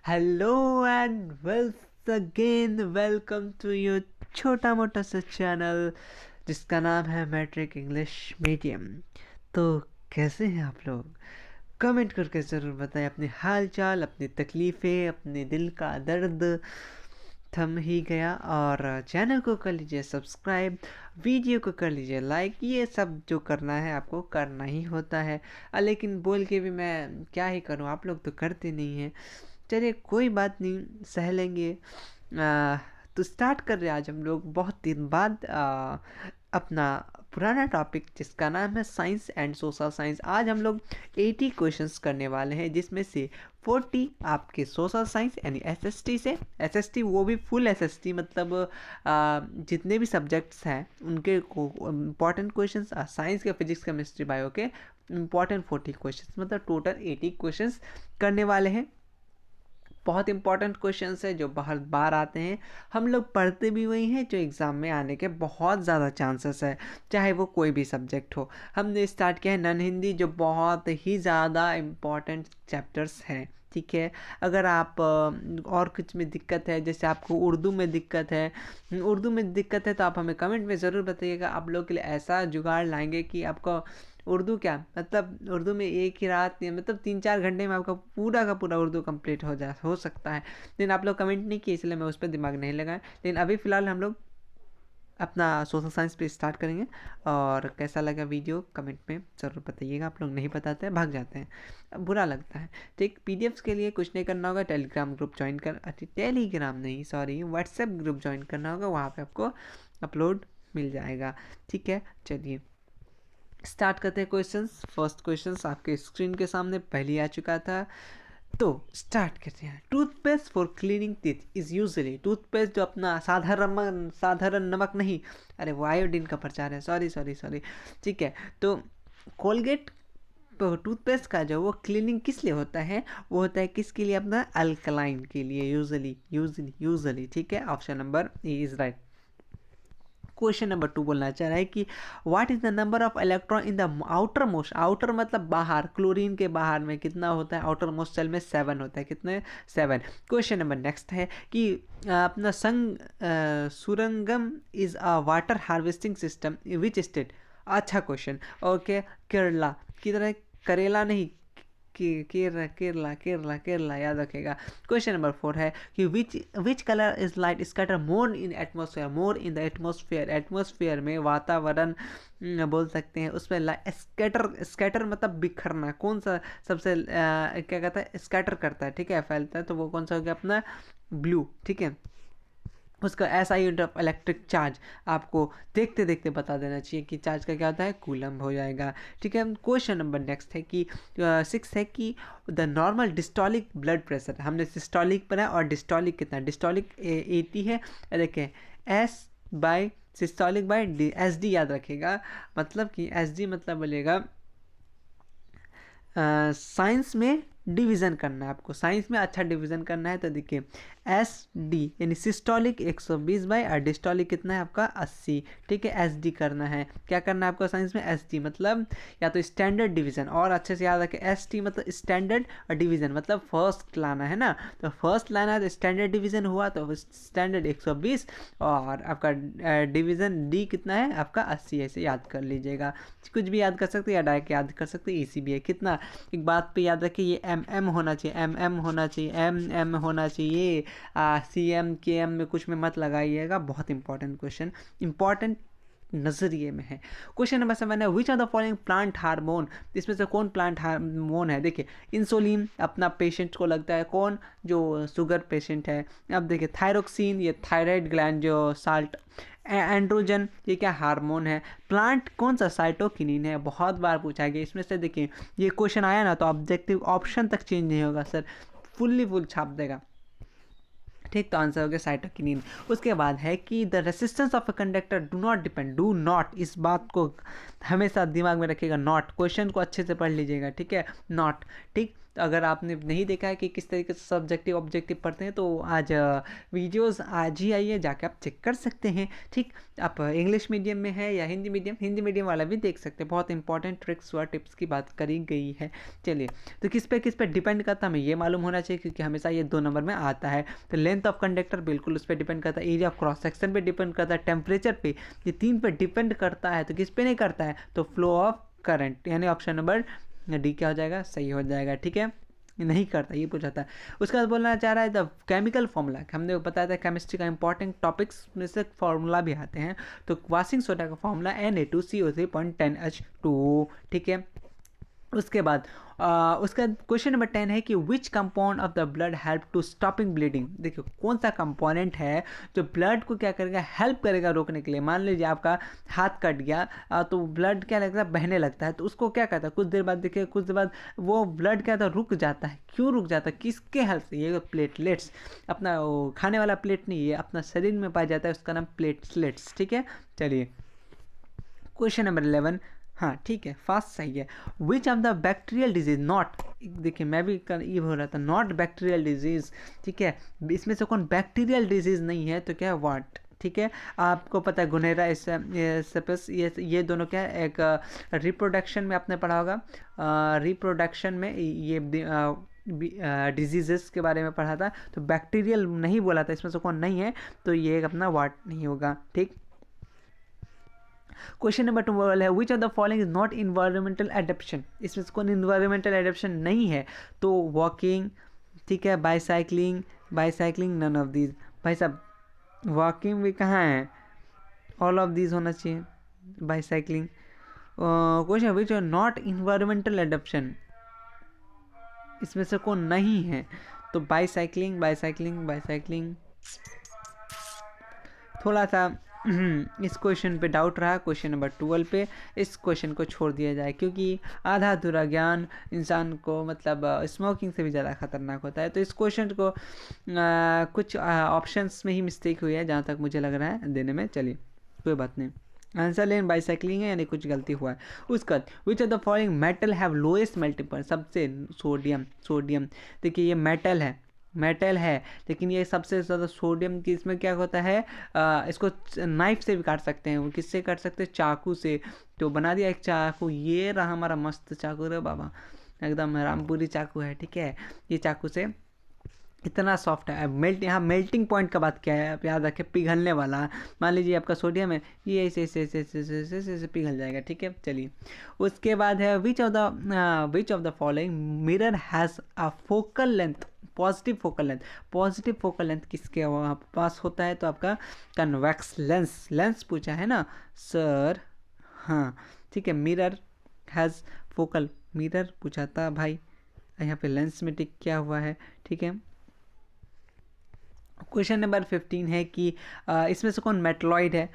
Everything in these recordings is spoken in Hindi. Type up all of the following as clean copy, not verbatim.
Hello and once again welcome to your छोटा मोटा सा चैनल जिसका नाम है मैट्रिक इंग्लिश मीडियम। तो कैसे हैं आप लोग? कमेंट करके ज़रूर बताएं अपने हाल चाल, अपनी तकलीफ़ें, अपने दिल का दर्द। थम ही गया और चैनल को कर लीजिए सब्सक्राइब, वीडियो को कर लीजिए लाइक। ये सब जो करना है आपको करना ही होता है। लेकिन बोल के भी मैं क्या ही करूँ, आप लोग तो करते नहीं हैं। चलिए कोई बात नहीं, सह लेंगे। तो स्टार्ट कर रहे हैं आज हम लोग बहुत दिन बाद अपना पुराना टॉपिक जिसका नाम है साइंस एंड सोशल साइंस। आज हम लोग 80 क्वेश्चंस करने वाले हैं, जिसमें से 40 आपके सोशल साइंस यानी एसएसटी से। एसएसटी वो भी फुल एसएसटी, मतलब जितने भी सब्जेक्ट्स हैं उनके इम्पॉर्टेंट क्वेश्चंस, साइंस के, फिजिक्स, केमिस्ट्री, बायो के इम्पॉर्टेंट 40 क्वेश्चंस, मतलब टोटल 80 क्वेश्चंस करने वाले हैं। बहुत इंपॉर्टेंट क्वेश्चंस है जो बाहर बार आते हैं, हम लोग पढ़ते भी वही हैं, जो एग्ज़ाम में आने के बहुत ज़्यादा चांसेस है, चाहे वो कोई भी सब्जेक्ट हो। हमने स्टार्ट किया है नॉन हिंदी, जो बहुत ही ज़्यादा इम्पॉर्टेंट चैप्टर्स हैं। ठीक है, अगर आप और कुछ में दिक्कत है, जैसे आपको उर्दू में दिक्कत है, तो आप हमें कमेंट में ज़रूर बताइएगा। आप लोग के लिए ऐसा जुगाड़ लाएंगे कि आपको उर्दू क्या, मतलब उर्दू में एक ही रात में, मतलब 3-4 घंटे में आपका पूरा का पूरा उर्दू कंप्लीट हो सकता है। लेकिन आप लोग कमेंट नहीं किए, इसलिए मैं उस पर दिमाग नहीं लगाया। लेकिन अभी फ़िलहाल हम लोग अपना सोशल साइंस पे स्टार्ट करेंगे। और कैसा लगा वीडियो कमेंट में ज़रूर बताइएगा। आप लोग नहीं बताते हैं, भाग जाते हैं, बुरा लगता है। ठीक, पीडीएफ्स के लिए कुछ नहीं करना होगा, टेलीग्राम ग्रुप ज्वाइन कर, टेलीग्राम नहीं सॉरी, व्हाट्सएप ग्रुप ज्वाइन करना होगा, वहाँ पे आपको अपलोड मिल जाएगा। ठीक है, चलिए स्टार्ट करते हैं क्वेश्चंस। फर्स्ट क्वेश्चंस आपके स्क्रीन के सामने पहले आ चुका था, तो स्टार्ट करते हैं। Toothpaste for cleaning teeth is usually, toothpaste जो अपना साधारण नमक नहीं, अरे वो आयोडीन का प्रचार है, सॉरी। ठीक है, तो कोलगेट टूथपेस्ट का जो वो क्लीनिंग किस लिए होता है, वो होता है किसके लिए, अपना अल्कलाइन के लिए, यूजली। ठीक है, option number A is right. Question number 2 बोलना चाह रहा है कि what is the number of electron in the outer most, outer मतलब बाहर, क्लोरीन के बाहर में कितना होता है, आउटर मोस्ट सेल में 7 होता है, कितने 7। क्वेश्चन नंबर नेक्स्ट है कि अपना Surangam is a water harvesting system which state. अच्छा क्वेश्चन, ओके, केरला की तरह, करेला नहीं, केरला याद रखेगा। क्वेश्चन नंबर 4 है कि which colour is light scatter more in atmosphere, atmosphere में, वातावरण बोल सकते हैं, उसमें स्कैटर मतलब बिखरना, कौन सा सबसे क्या कहता है, स्कैटर करता है, ठीक है, फैलता है, तो वो कौन सा हो गया, अपना ब्लू। ठीक है, उसका ऐसा यूनिट ऑफ इलेक्ट्रिक चार्ज आपको देखते देखते बता देना चाहिए कि चार्ज का क्या होता है, कूलम हो जाएगा। ठीक है, क्वेश्चन नंबर नेक्स्ट है कि 6 है कि द नॉर्मल डिस्टॉलिक ब्लड प्रेशर, हमने सिस्टॉलिक पढ़ा और डिस्टॉलिक कितना, डिस्टॉलिक 80 है, देखिए S by systolic by D, S D याद रखेगा, मतलब कि एस डी मतलब बोलेगा साइंस में डिवीज़न करना है आपको, साइंस में अच्छा डिवीज़न करना है, तो देखिए एस डी यानी सिस्टोलिक 120 बाई और डिस्टोलिक कितना है आपका 80। ठीक है, एस डी करना है, क्या करना है आपको साइंस में, एस डी मतलब या तो स्टैंडर्ड डिवीज़न, और अच्छे से याद रखें, एस टी मतलब स्टैंडर्ड और डिवीज़न मतलब फर्स्ट लाना है ना, तो फर्स्ट लाना है तो स्टैंडर्ड डिवीज़न हुआ, तो स्टैंडर्ड 120 और आपका डिवीज़न डी कितना है आपका 80, ऐसे याद कर लीजिएगा। कुछ भी याद कर सकते हैं या डायरेक्ट याद कर सकते हैं, इसी भी है कितना। एक बात पे याद रखिए, ये एम होना चाहिए, एम होना चाहिए, एम होना चाहिए, सी एम के एम में कुछ में मत लगाइएगा। बहुत इंपॉर्टेंट क्वेश्चन, इंपॉर्टेंट नजरिए में है। क्वेश्चन नंबर 7 है which are the following plant hormone, इसमें से कौन प्लांट हार्मोन है। देखिए इंसुलिन अपना पेशेंट को लगता है, कौन, जो शुगर पेशेंट है। अब देखिए थायरोक्सिन, ये थायराइड ग्लैंड जो साल्ट, एंड्रोजन ये क्या हार्मोन है। प्लांट कौन सा, साइटोकिनिन है, बहुत बार पूछा गया इसमें से। देखिए ये क्वेश्चन आया ना तो ऑब्जेक्टिव ऑप्शन तक चेंज नहीं होगा सर, फुल छाप देगा। ठीक, तो आंसर हो गया साइटोकिनिन। उसके बाद है कि the resistance of a conductor do not, इस बात को हमेशा दिमाग में रखिएगा, नॉट, क्वेश्चन को अच्छे से पढ़ लीजिएगा, ठीक है, नॉट। ठीक, तो अगर आपने नहीं देखा है कि किस तरीके से सब्जेक्टिव ऑब्जेक्टिव पढ़ते हैं, तो आज वीडियोस आज ही आइए, जाके आप चेक कर सकते हैं। ठीक, आप इंग्लिश मीडियम में है या हिंदी मीडियम वाला भी देख सकते हैं। बहुत इंपॉर्टेंट ट्रिक्स व टिप्स की बात करी गई है। चलिए, तो किस पे डिपेंड करता है हमें ये मालूम होना चाहिए, क्योंकि हमेशा ये 2 नंबर में आता है। तो लेंथ ऑफ कंडक्टर बिल्कुल उस पर डिपेंड करता है, एरिया ऑफ क्रॉस सेक्शन पे डिपेंड करता है, टेम्परेचर पे, ये 3 पे डिपेंड करता है। तो किस पे नहीं करता है, तो फ्लो ऑफ करंट, यानी ऑप्शन नंबर डी क्या हो जाएगा, सही हो जाएगा। ठीक है, नहीं करता, ये पूछा था। उसके बाद बोलना चाह रहा है द केमिकल फॉर्मूला, हमने बताया था केमिस्ट्री का इंपॉर्टेंट टॉपिक्स में से फार्मूला भी आते हैं। तो वाशिंग सोडा का फॉर्मूला Na2CO3.10H2O। ठीक है, उसके बाद उसका क्वेश्चन नंबर 10 है कि which compound of the blood help to stopping bleeding. देखिए, कौन सा कंपोनेंट है जो ब्लड को क्या करेगा, हेल्प करेगा रोकने के लिए। मान लीजिए आपका हाथ कट गया, तो ब्लड क्या लगता है, बहने लगता है, तो उसको क्या कहता है, कुछ देर बाद देखिए, कुछ देर बाद वो ब्लड क्या था, रुक जाता है। क्यों रुक जाता है, किसके हेल्प से, ये प्लेटलेट्स, अपना वो खाने वाला प्लेट नहीं, ये अपना शरीर में पाया जाता है, उसका नाम प्लेटलेट्स। ठीक है, चलिए क्वेश्चन नंबर 11, हाँ ठीक है, फास्ट सही है। विच of the bacterial disease not, देखिए मैं भी ये बोल रहा था, नॉट बैक्टीरियल डिजीज। ठीक है, इसमें से कौन बैक्टीरियल डिजीज नहीं है, तो क्या है, व्हाट। ठीक है, आपको पता है गुनेरा सेपस, ये दोनों क्या है, एक रिप्रोडक्शन में आपने पढ़ा होगा, रिप्रोडक्शन में ये डिजीजेस के बारे में पढ़ा था। तो बैक्टीरियल नहीं बोला था, इसमें से कौन नहीं है, तो ये अपना व्हाट नहीं होगा। ठीक, क्वेश्चन नंबर 12 है विच of the following is not environmental adaptation. इसमें कौन इन्वायरमेंटल एडेप्शन नहीं है, तो वॉकिंग, ठीक है, बाईसाइकिलिंग नन ऑफ दीज। भाई साहब, वॉकिंग भी कहाँ है, ऑल ऑफ दीज होना चाहिए, bicycling. Question which are not environmental adaptation, इसमें से कौन नहीं है, तो बाईसाइकिलिंग। थोड़ा सा इस क्वेश्चन पे डाउट रहा, क्वेश्चन नंबर 12 पे इस क्वेश्चन को छोड़ दिया जाए, क्योंकि आधा अधूरा ज्ञान इंसान को मतलब स्मोकिंग से भी ज़्यादा खतरनाक होता है। तो इस क्वेश्चन को कुछ ऑप्शंस में ही मिस्टेक हुई है, जहाँ तक मुझे लग रहा है देने में। चलिए कोई बात नहीं, आंसर लेन बाईसाइकिलिंग है, यानी कुछ गलती हुआ है। उसका विच of the following metal have lowest melting point, सबसे सोडियम। देखिए ये मेटल है, लेकिन ये सबसे ज़्यादा सोडियम की, इसमें क्या होता है, इसको नाइफ से भी काट सकते हैं। वो किससे काट सकते हैं, चाकू से। तो बना दिया एक चाकू, ये रहा हमारा मस्त चाकू रे बाबा, एकदम रामपुरी चाकू है। ठीक है, ये चाकू से इतना सॉफ्ट है। यहाँ मेल्टिंग पॉइंट का बात क्या है, आप याद रखें, पिघलने वाला। मान लीजिए आपका सोडियम है, ये ऐसे पिघल जाएगा। ठीक है, चलिए उसके बाद है विच of the following mirror has a focal length, positive focal length किसके पास होता है, तो आपका कन्वेक्स लेंस पूछा है ना सर। हाँ ठीक है, मिरर हैज़ फोकल, मिरर पूछा था भाई, यहाँ पे लेंस में टिक किया हुआ है। ठीक है, क्वेश्चन नंबर 15 है कि इसमें से कौन मेटलॉइड है,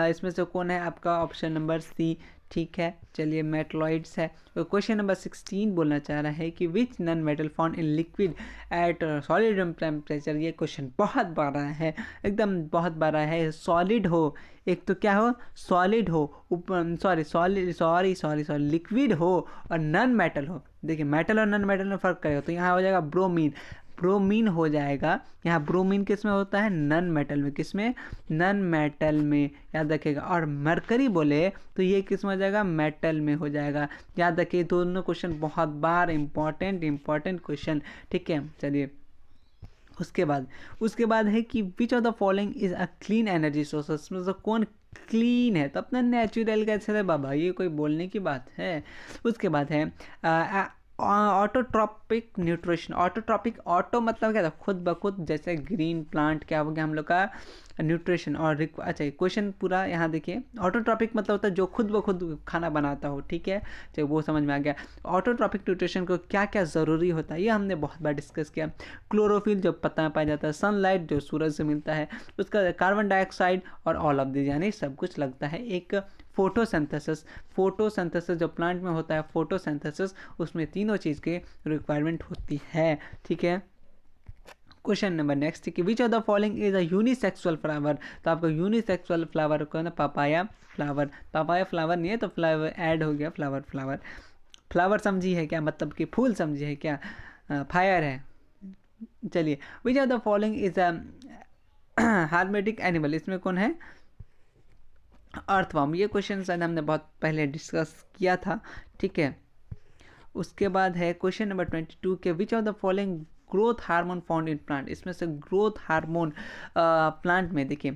इसमें से कौन है, आपका ऑप्शन नंबर सी। ठीक है, चलिए मेटलॉइड्स है। तो क्वेश्चन नंबर 16 बोलना चाह रहा है कि which non metal found in liquid at solid room temperature. ये क्वेश्चन बहुत बड़ा है, एकदम बहुत बड़ा है। सॉलिड हो, एक तो क्या हो, सॉलिड हो, सॉरी लिक्विड हो और नॉन मेटल हो। देखिए मेटल और नॉन मेटल में फ़र्क करेगा, तो यहाँ हो जाएगा ब्रोमीन हो जाएगा। यहाँ ब्रोमीन किस में होता है, नॉन मेटल में। किस में, नॉन मेटल में, याद रखिएगा। और मरकरी बोले तो ये किस में हो जाएगा, मेटल में हो जाएगा। याद रखिए, दोनों क्वेश्चन बहुत बार इंपॉर्टेंट क्वेश्चन। ठीक है, चलिए उसके बाद है कि which of the following is a clean energy source. में से कौन क्लीन है, तो अपना नेचुरल कैसे है बाबा, ये कोई बोलने की बात है। उसके बाद है ऑटोट्रॉपिक न्यूट्रिशन। ऑटो मतलब क्या था, खुद ब खुद, जैसे ग्रीन प्लांट क्या हो गया हम लोग का न्यूट्रिशन। और अच्छा क्वेश्चन पूरा यहाँ देखिए, ऑटोट्रॉपिक मतलब होता है जो खुद ब खुद खाना बनाता हो। ठीक है, चलिए वो समझ में आ गया। ऑटोट्रॉपिक न्यूट्रिशन को क्या क्या ज़रूरी होता है, ये हमने बहुत बार डिस्कस किया। क्लोरोफिल जो पत्ता में पाया जाता है, सनलाइट जो सूरज से मिलता है, उसका कार्बन डाइऑक्साइड और ऑल ऑफ दिस, यानी सब कुछ लगता है। एक फोटोसिंथेसिस जो प्लांट में होता है, फोटोसिंथेसिस, उसमें तीनों चीज़ की रिक्वायरमेंट होती है। ठीक है, क्वेश्चन नंबर नेक्स्ट कि which of the following is a unisexual flower. तो आपको यूनिसेक्सुअल फ्लावर को ना पपाया फ्लावर नहीं है, तो फ्लावर ऐड हो गया फ्लावर। फ्लावर समझी है क्या, मतलब कि फूल समझी है क्या, फायर है। चलिए, which are the following is a hermetic animal, इसमें कौन है, अर्थवर्म। ये क्वेश्चन शायद हमने बहुत पहले डिस्कस किया था, ठीक है। उसके बाद है क्वेश्चन नंबर 22 के, विच of the following growth hormone found in plant, इसमें से ग्रोथ हार्मोन प्लांट में देखिए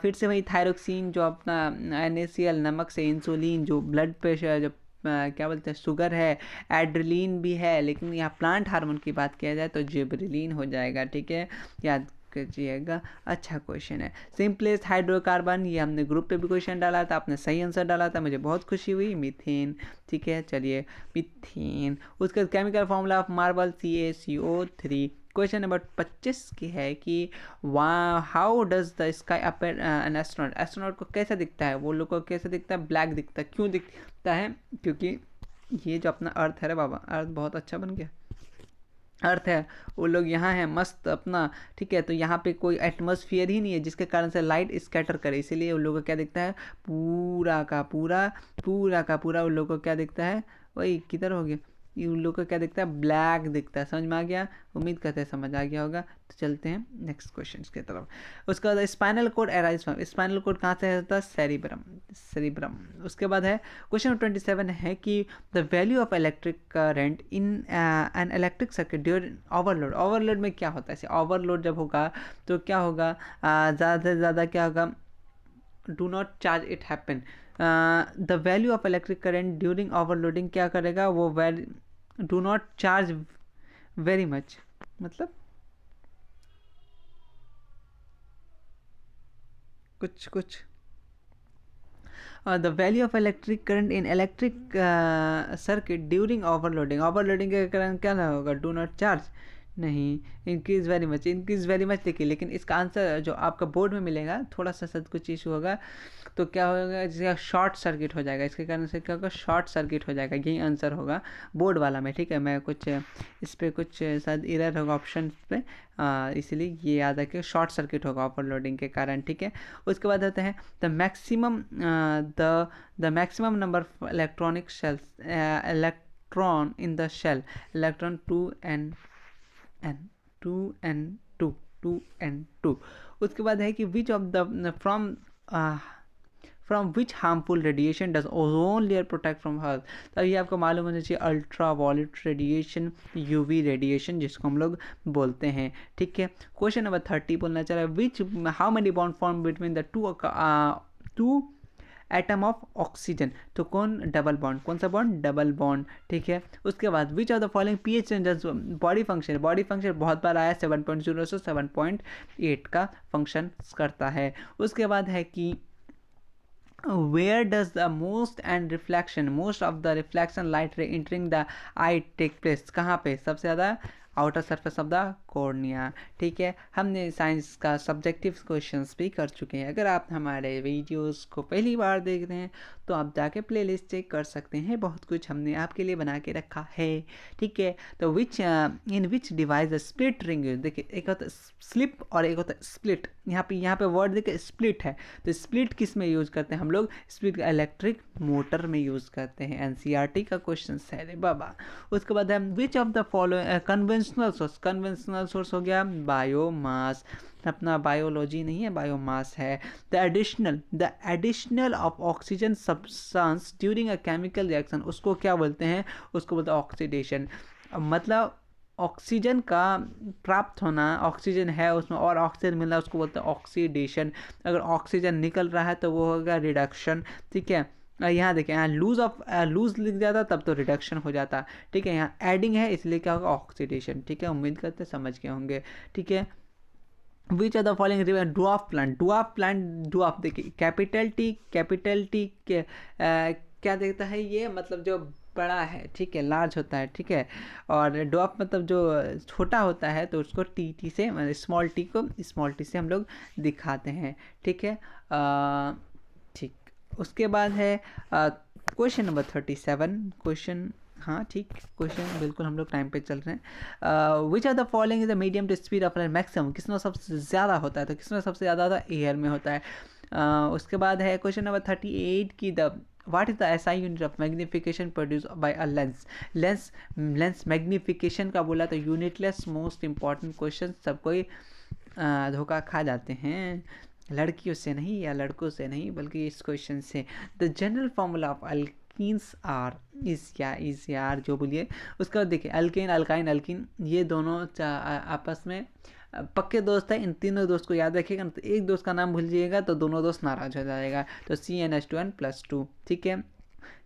फिर से वही थायरोक्सिन जो अपना NaCl, नमक से इंसुलिन, जो ब्लड प्रेशर, जो क्या बोलते हैं शुगर है, एड्रेलिन भी है, लेकिन यहाँ प्लांट हार्मोन की बात किया जाए तो जिबरेलिन हो जाएगा, ठीक है, याद कीजिएगा। अच्छा क्वेश्चन है। सिंपलेस्ट हाइड्रोकार्बन, ये हमने ग्रुप पे भी क्वेश्चन डाला था, आपने सही आंसर डाला था, मुझे बहुत खुशी हुई। मीथेन, ठीक है, चलिए मीथेन। उसका chemical formula of marble CaCO3। Question number 25 की है कि how does the sky appear an astronaut, astronaut को कैसा दिखता है, वो लोग को कैसा दिखता है, ब्लैक दिखता है। क्यों दिखता है, क्योंकि ये जो अपना अर्थ है रे बाबा, अर्थ बहुत अच्छा बन गया, अर्थ है, वो लोग यहाँ हैं मस्त अपना, ठीक है, तो यहाँ पे कोई एटमॉस्फेयर ही नहीं है जिसके कारण से लाइट स्कैटर करे, इसीलिए उन लोगों को क्या दिखता है, पूरा का पूरा, पूरा का पूरा उन लोगों को क्या दिखता है, वही किधर हो गया, ये उन लोगों को क्या दिखता है, ब्लैक दिखता है। समझ में आ गया, उम्मीद करते हैं समझ आ गया होगा। तो चलते हैं नेक्स्ट क्वेश्चन की तरफ। उसके बाद spinal cord arise from, spinal cord कहाँ से होता है, सेरिब्रम, सेरिब्रम। उसके बाद है क्वेश्चन 27 है कि the value of electric current in an electric circuit during overload, overload में क्या होता है, ऐसे ओवरलोड जब होगा तो क्या होगा, ज़्यादा से ज़्यादा क्या होगा, do not charge it happen, the value of electric current during overloading क्या करेगा, वो do not charge very much, मतलब कुछ कुछ the value of electric current in electric circuit during overloading, overloading के कारण क्या ना होगा, डू नॉट चार्ज नहीं, increase very much, increase very much देखिए, लेकिन इसका आंसर जो आपका बोर्ड में मिलेगा थोड़ा सा सब कुछ इशू होगा, तो क्या होगा, जिसका शॉर्ट सर्किट हो जाएगा, इसके कारण से क्या होगा, शॉर्ट सर्किट हो जाएगा, यही आंसर होगा बोर्ड वाला में, ठीक है। मैं कुछ इस पर कुछ शायद एरर होगा ऑप्शन पे, इसलिए ये याद है कि शॉर्ट सर्किट होगा ओवरलोडिंग के कारण, ठीक है। उसके बाद होता है the maximum the maximum number of electronic shells, electron in the shell, electron 2n2। उसके बाद है कि which of the from which harmful radiation does ozone layer protect from earth, तो ये आपको मालूम होना चाहिए, ultra violet radiation, UV radiation जिसको हम लोग बोलते हैं, ठीक है। क्वेश्चन नंबर 30 बोलना चाह रहा है, विच how many bond form between the two atom of oxygen, तो कौन, डबल बॉन्ड, कौन सा बॉन्ड, डबल बॉन्ड, ठीक है। उसके बाद विच of the following pH changes body function, body function बहुत बार आया, 7.0 से 7.8 का फंक्शन करता है। उसके बाद है कि where does the most of the reflection light ray entering the eye take place, कहाँ पे सबसे ज़्यादा, outer surface of the cornea, ठीक है। हमने साइंस का सब्जेक्टिव क्वेश्चंस भी कर चुके हैं, अगर आप हमारे वीडियोस को पहली बार देख रहे हैं तो आप जाके प्लेलिस्ट चेक कर सकते हैं, बहुत कुछ हमने आपके लिए बना के रखा है, ठीक है। तो इन विच डिवाइस स्प्लिट रिंग, देखिए एक होता है स्लिप और एक होता है स्प्लिट, यहाँ पे वर्ड देखिए स्प्लिट है, तो स्प्लिट किस में यूज़ करते हैं हम लोग, स्प्लिट इलेक्ट्रिक मोटर में यूज़ करते हैं, NCERT का क्वेश्चन है रे बाबा। उसके बाद हम विच of the following conventional source हो गया, बायोमास, अपना बायोलॉजी नहीं है, बायोमास है। The additional of oxygen substance during a chemical reaction, उसको क्या बोलते हैं, उसको बोलते हैं ऑक्सीडेशन, मतलब ऑक्सीजन का प्राप्त होना, ऑक्सीजन है उसमें और ऑक्सीजन मिलना, उसको बोलते हैं ऑक्सीडेशन। अगर ऑक्सीजन निकल रहा है तो वो होगा रिडक्शन, ठीक है। यहाँ देखिए, यहाँ लूज लिख जाता तब तो रिडक्शन हो जाता, ठीक है। यहाँ एडिंग है इसलिए क्या होगा, ऑक्सीडेशन, ठीक है। उम्मीद करते समझ गए होंगे, ठीक है। Which are the following river, डुआफ देखिए, कैपिटल टी के क्या देखता है ये, मतलब जो बड़ा है, ठीक है, लार्ज होता है, ठीक है। और डॉप मतलब जो छोटा होता है तो उसको टी से, स्मॉल टी से हम लोग दिखाते हैं, ठीक है। ठीक, उसके बाद है क्वेश्चन नंबर 37, क्वेश्चन, हाँ ठीक, क्वेश्चन बिल्कुल हम लोग टाइम पे चल रहे हैं। Which are the following is the medium to speed of maximum, किसमें सबसे ज़्यादा होता है, तो किसमें सबसे ज़्यादा होता है, एयर में होता है। उसके बाद है क्वेश्चन नंबर 38 की the what is the SI unit of magnification produce by a lens. Lens magnification का बोला तो यूनिटलेस मोस्ट इंपॉर्टेंट क्वेश्चन सब कोई धोखा खा जाते हैं, लड़कियों से नहीं या लड़कों से नहीं बल्कि इस क्वेश्चन से। The general formula of alkenes are is यार जो बोलिए। उसका देखिए अल्केन अल्काइन अल्किन ये दोनों आपस में पक्के दोस्त है। इन तीनों दोस्त को याद रखिएगा, तो एक दोस्त का नाम भूल जाइएगा तो दोनों दोस्त नाराज हो जाएगा। तो CnH2n+2 ठीक है।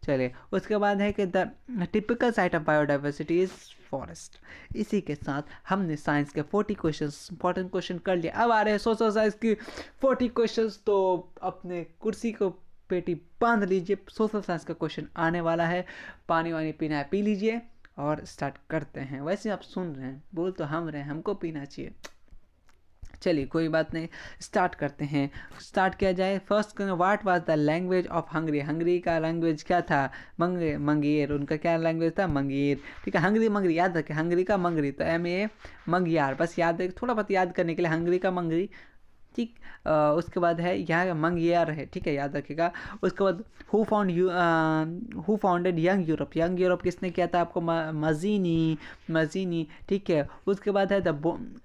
चलिए उसके बाद है कि the typical site of biodiversity is forest. इसी के साथ हमने साइंस के 40 क्वेश्चंस इंपॉर्टेंट क्वेश्चन कर लिए। अब आ रहे हैं सोशल साइंस की 40 क्वेश्चंस, तो अपने कुर्सी को पेटी बांध लीजिए, सोशल साइंस का क्वेश्चन आने वाला है। पानी वानी पीना है पी लीजिए और स्टार्ट करते हैं। वैसे आप सुन रहे हैं, बोल तो हम रहे हैं, हमको पीना चाहिए। चलिए कोई बात नहीं, स्टार्ट करते हैं। स्टार्ट किया जाए। First, what was the language of Hungary. Hungary का लैंग्वेज क्या था? मंगेर। उनका क्या लैंग्वेज था? मंगेर। ठीक है, हंगरी मंगरी याद रखें। हंगरी का मंगरी तो MA मंगियार, बस याद रखें, थोड़ा बहुत याद करने के लिए हंगरी का मंगरी। ठीक। उसके बाद है यहाँ मंगियार है, ठीक है, याद रखिएगा। उसके बाद who founded young Europe. Young Europe किसने किया था? आपको मजीनी। ठीक है। उसके बाद है द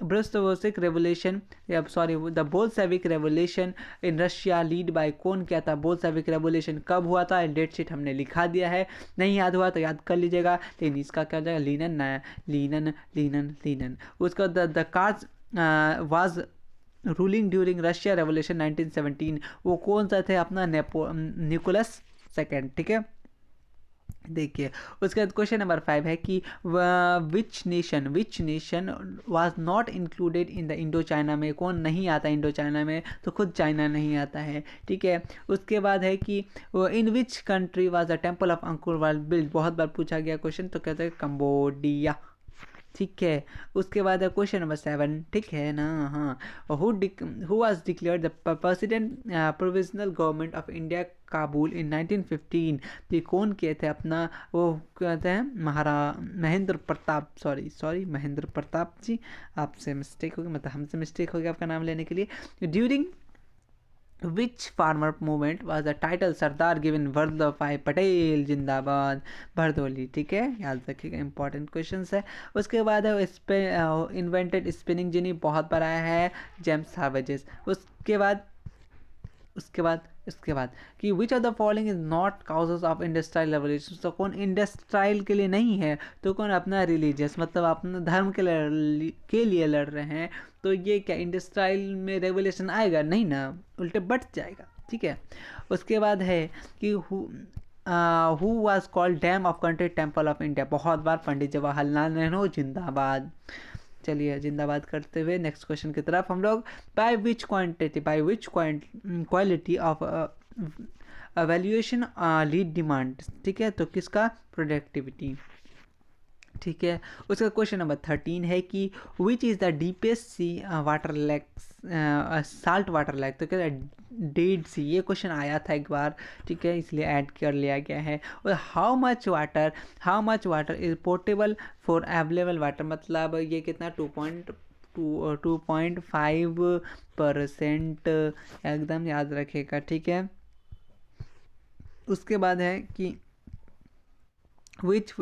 ब्रेस्टोवोसिक revolution, the Bolshevik revolution in Russia lead by कौन किया था? बोल्शेविक रेवोल्यूशन कब हुआ था? डेट शीट हमने लिखा दिया है, नहीं याद हुआ तो याद कर लीजिएगा। लेकिन इसका क्या हो जाएगा? लीनन। उसका the cars was ruling during Russia revolution 1917। वो कौन सा थे? अपना निकोलस सेकेंड। ठीक है, देखिए उसके बाद क्वेश्चन नंबर 5 है कि which nation was not included in the Indo China में। कौन नहीं आता इंडो चाइना में? तो खुद चाइना नहीं आता है। ठीक है। उसके बाद है कि in which country was the temple of Angkor Wat build. बहुत बार पूछा गया क्वेश्चन, तो कहते हैं कंबोडिया। ठीक है। उसके बाद है क्वेश्चन नंबर 7, ठीक है ना? हाँ, who was declared the president provisional government of India Kabul in 1915। ये कौन किए थे? अपना वो कहते हैं महेंद्र प्रताप, महेंद्र प्रताप जी। आपसे मिस्टेक हो गया, मतलब हमसे मिस्टेक हो गया आपका नाम लेने के लिए। During which farmer movement was the title Sardar given Vallabh भाई पटेल जिंदाबाद बरदौली। ठीक है, याद रखिएगा, इंपॉर्टेंट क्वेश्चन है। उसके बाद है इन्वेंटेड स्पिनिंग जेनी, बहुत बड़ा है जेम्स हार्वेजेस। उसके बाद कि which of the following is not causes of industrial revolution. तो कौन इंडस्ट्रियल के लिए नहीं है? तो कौन? अपना रिलीजियस, मतलब अपना धर्म के लिए लड़ रहे हैं। तो ये क्या इंडस्ट्रियल में रेवोल्यूशन आएगा? नहीं ना, उल्टे बढ़ जाएगा। ठीक है। उसके बाद है कि who was called dam of country temple of India. बहुत बार पंडित जवाहरलाल नेहरू जिंदाबाद। चलिए जिंदाबाद करते हुए नेक्स्ट क्वेश्चन की तरफ हम लोग। By which quality of valuation lead demand. ठीक है, तो किसका? प्रोडक्टिविटी। ठीक है। उसका क्वेश्चन नंबर 13 है कि which is the deepest sea water lake, salt water lake. तो क्या है? Dead Sea. ये क्वेश्चन आया था एक बार, ठीक है, इसलिए ऐड कर लिया गया है। और how much water is portable for available water. मतलब ये कितना? 2.5% एकदम याद रखेगा। ठीक है। उसके बाद है कि विच,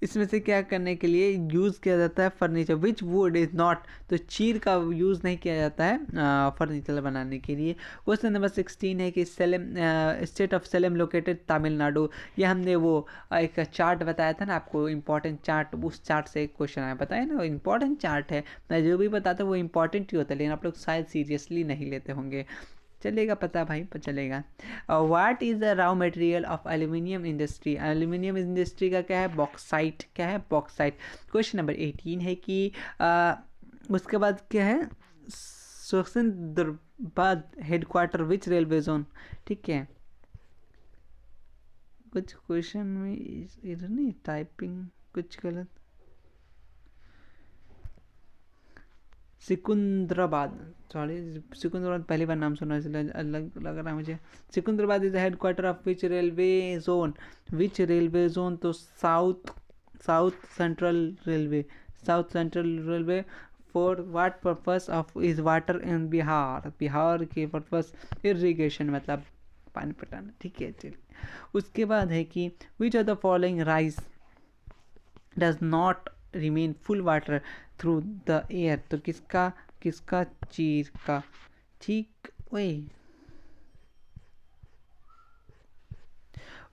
इसमें से क्या करने के लिए यूज़ किया जाता है? Furniture. Which would is not. तो चीर का यूज़ नहीं किया जाता है फर्नीचर बनाने के लिए। क्वेश्चन नंबर 16 है कि स्टेट ऑफ सेलेम लोकेटेड तमिलनाडु। ये हमने वो एक चार्ट बताया था ना आपको, इंपॉर्टेंट चार्ट, उस चार्ट से एक क्वेश्चन आया, बताया ना, इंपॉर्टेंट चार्ट है। मैं जो भी बताता हूँ वो इंपॉर्टेंट ही होता है, लेकिन आप लोग शायद सीरियसली नहीं लेते होंगे। चलेगा, पता भाई पर चलेगा। What is the raw material of aluminium industry. Aluminium industry का क्या है? बॉक्साइट। क्या है? बॉक्साइट। क्वेश्चन नंबर 18 है कि उसके बाद क्या है? सिकंदराबाद हेडक्वार्टर विच रेलवे जोन। ठीक है, कुछ क्वेश्चन में इधर नहीं टाइपिंग कुछ गलत। सिकंदराबाद, सिकंदराबाद पहली बार नाम सुना, इसलिए अलग लग रहा है मुझे। Secunderabad is the headquarter of which railway zone. तो south central railway. For what purpose of is water in Bihar. Bihar के पर्पस इरिगेशन, मतलब पानी पटाना, ठीक है चलिए। उसके बाद है कि which of the following rice does not remain full water through the air, तो किसका किसका चीज का, ठीक वही।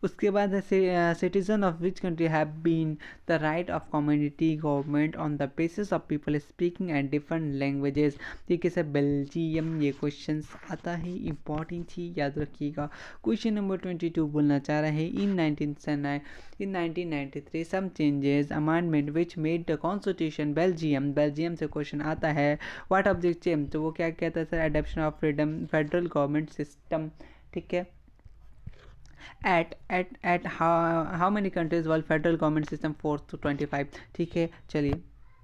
उसके बाद citizen of which country have been the right of community government on the basis of people speaking and different languages, ठीक है सर बेल्जियम। ये क्वेश्चन आता है, इंपॉर्टेंट ही, याद रखिएगा। क्वेश्चन नंबर 22 बोलना चाह रहे हैं in 1993 some changes amendment which made the constitution Belgium, Belgium से क्वेश्चन आता है। व्हाट ऑफ द चेंज, तो वो क्या कहता है sir, adoption of freedom federal government system, ठीक है। at how many countries world federal government system 4 to 25, ठीक है चलिए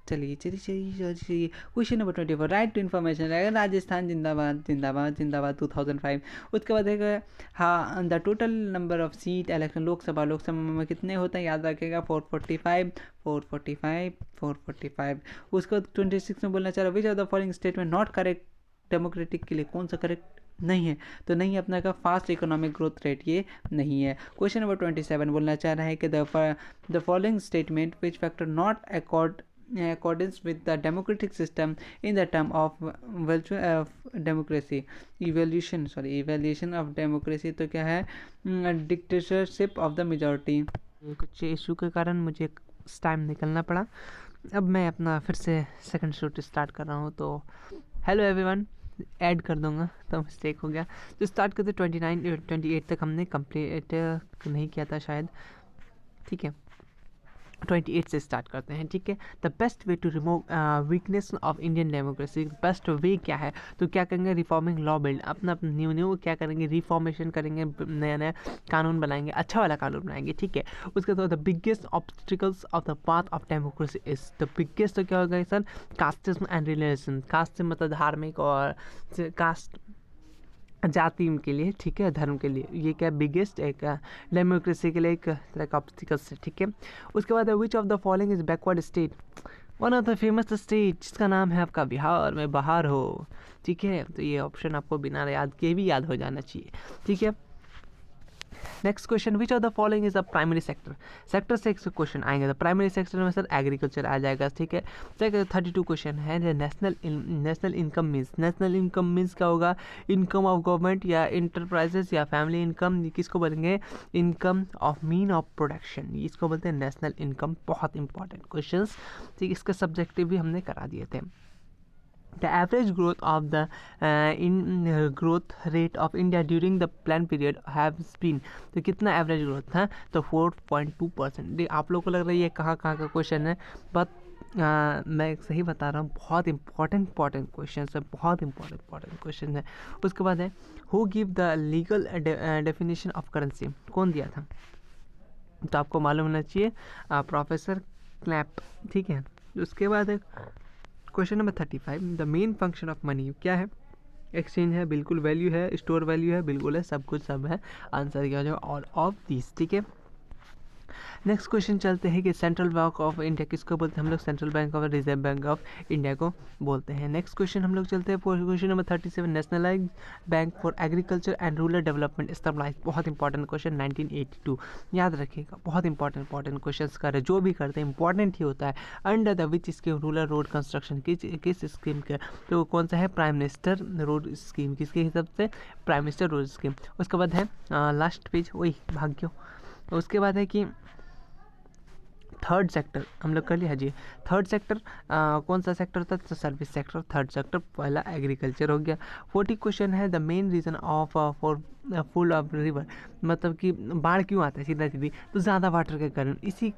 चलिए चलिए चलिए चलिए। Question number 24 right to information, Rajasthan जिंदाबाद जिंदाबाद जिंदाबाद 2005। उसके बाद है हाँ the total number of seat election Lok Sabha में कितने होते हैं, याद रखेगा 445 445 445। उसके बाद 26 में बोलना चाह रहा विच of the following statement not correct democratic के लिए, कौन सा करेक्ट नहीं है, तो नहीं है अपना का फास्ट इकोनॉमिक ग्रोथ रेट, ये नहीं है। क्वेश्चन नंबर 27 बोलना चाह रहा है कि the following statement which factor not accordance with the democratic system in the term of democracy evaluation of democracy, तो क्या है dictatorship of the majority। कुछ इशू के कारण मुझे टाइम निकलना पड़ा, अब मैं अपना फिर से सेकंड शूट स्टार्ट कर रहा हूँ। तो हेलो एवरीवन, ऐड कर दूंगा तो मिस्टेक हो गया। तो स्टार्ट करते 28 तक हमने कंप्लीट नहीं किया था शायद, ठीक है 28 से स्टार्ट करते हैं, ठीक है। The best way to remove weakness of Indian democracy, best way क्या है, तो क्या करेंगे रिफॉर्मिंग लॉ बिल्ड, अपना न्यू क्या करेंगे रिफॉर्मेशन करेंगे, नया नया कानून बनाएंगे, अच्छा वाला कानून बनाएंगे, ठीक है। उसके बाद the biggest obstacles of the path of democracy is, the biggest तो क्या होगा sir, casteism and religion, caste मतलब धार्मिक और कास्ट जाति के लिए, ठीक है धर्म के लिए, ये क्या बिगेस्ट एक डेमोक्रेसी के लिए एक तरह का ऑब्स्टिकल्स है, ठीक है। उसके बाद विच of the following is backward state, one of the famous state जिसका नाम है आपका बिहार में बाहर हो, ठीक है। तो ये ऑप्शन आपको बिना याद के भी याद हो जाना चाहिए, ठीक है। Next question which of the following is the primary sector, sector से एक क्वेश्चन आएंगे, तो प्राइमरी सेक्टर में सर एग्रीकल्चर आ जाएगा, ठीक है। 32 क्वेश्चन है national income means, national income means क्या होगा, इनकम ऑफ गवर्नमेंट या इंटरप्राइजेस या फैमिली इनकम, किसको बोलेंगे income of mean of production, इसको बोलते हैं नेशनल इनकम। बहुत इंपॉर्टेंट क्वेश्चन, ठीक, इसका सब्जेक्टिव भी हमने करा दिए थे। The average growth of the growth rate of India during the plan period has been, तो कितना एवरेज ग्रोथ था, तो 4.2%। आप लोग को लग रहा है ये कहाँ का क्वेश्चन है, बट मैं सही बता रहा हूँ, बहुत इंपॉर्टेंट क्वेश्चन है, बहुत इंपॉर्टेंट क्वेश्चन है। उसके बाद है who give the legal definition of currency, कौन दिया था, तो आपको मालूम होना चाहिए प्रोफेसर क्लैप, ठीक है। उसके बाद है question number 35 the main function of money क्या है, एक्सचेंज है बिल्कुल, वैल्यू है, स्टोर वैल्यू है बिल्कुल है, सब कुछ सब है, आंसर क्या हो जाएगा ऑल ऑफ दिस, ठीक है। नेक्स्ट क्वेश्चन चलते हैं कि सेंट्रल बैंक ऑफ इंडिया किसको बोलते हैं हम लोग, central bank of reserve bank of India को बोलते हैं। नेक्स्ट क्वेश्चन हम लोग चलते हैं question number 37 nationalise bank for agriculture and rural development stabilise, बहुत इंपॉर्टेंट क्वेश्चन 1982, याद रखिएगा, बहुत इंपॉर्टेंट क्वेश्चन कर जो भी करते हैं इंपॉर्टेंट ही होता है। Under the which scheme rural road construction, किस स्कीम के, तो कौन सा है प्राइम मिनिस्टर रोड स्कीम, किसके हिसाब से प्राइम मिनिस्टर रोड स्कीम। उसके बाद है लास्ट पेज, वही भाग्यो। उसके बाद है कि थर्ड सेक्टर हम लोग कर लिया जी, थर्ड सेक्टर कौन सा सेक्टर था, तो सर्विस सेक्टर, थर्ड सेक्टर पहला एग्रीकल्चर हो गया। 40 क्वेश्चन है the main reason of for full of river, मतलब कि बाढ़ क्यों आता है सीधा सीधी, तो ज़्यादा वाटर के कारण। इसी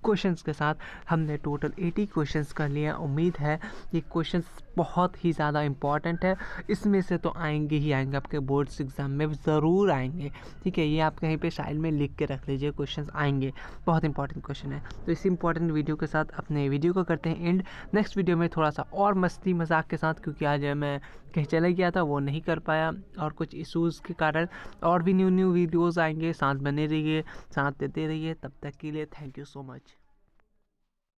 क्वेश्चंस के साथ हमने टोटल 80 क्वेश्चंस कर लिए। उम्मीद है ये क्वेश्चंस बहुत ही ज़्यादा इंपॉर्टेंट है, इसमें से तो आएंगे ही आएंगे, आपके बोर्ड्स एग्जाम में ज़रूर आएंगे, ठीक है। ये आप कहीं पे साइड में लिख के रख लीजिए, क्वेश्चंस आएंगे, बहुत इंपॉर्टेंट क्वेश्चन है। तो इसी इंपॉर्टेंट वीडियो के साथ अपने वीडियो को करते हैं एंड। नेक्स्ट वीडियो में थोड़ा सा और मस्ती मजाक के साथ, क्योंकि आज मैं कहीं चला गया था वो नहीं कर पाया और कुछ इशूज़ के कारण, और भी न्यू वीडियोज़ आएंगे, साथ बने रहिए, साथ देते रहिए। तब तक के लिए थैंक यू सो मच।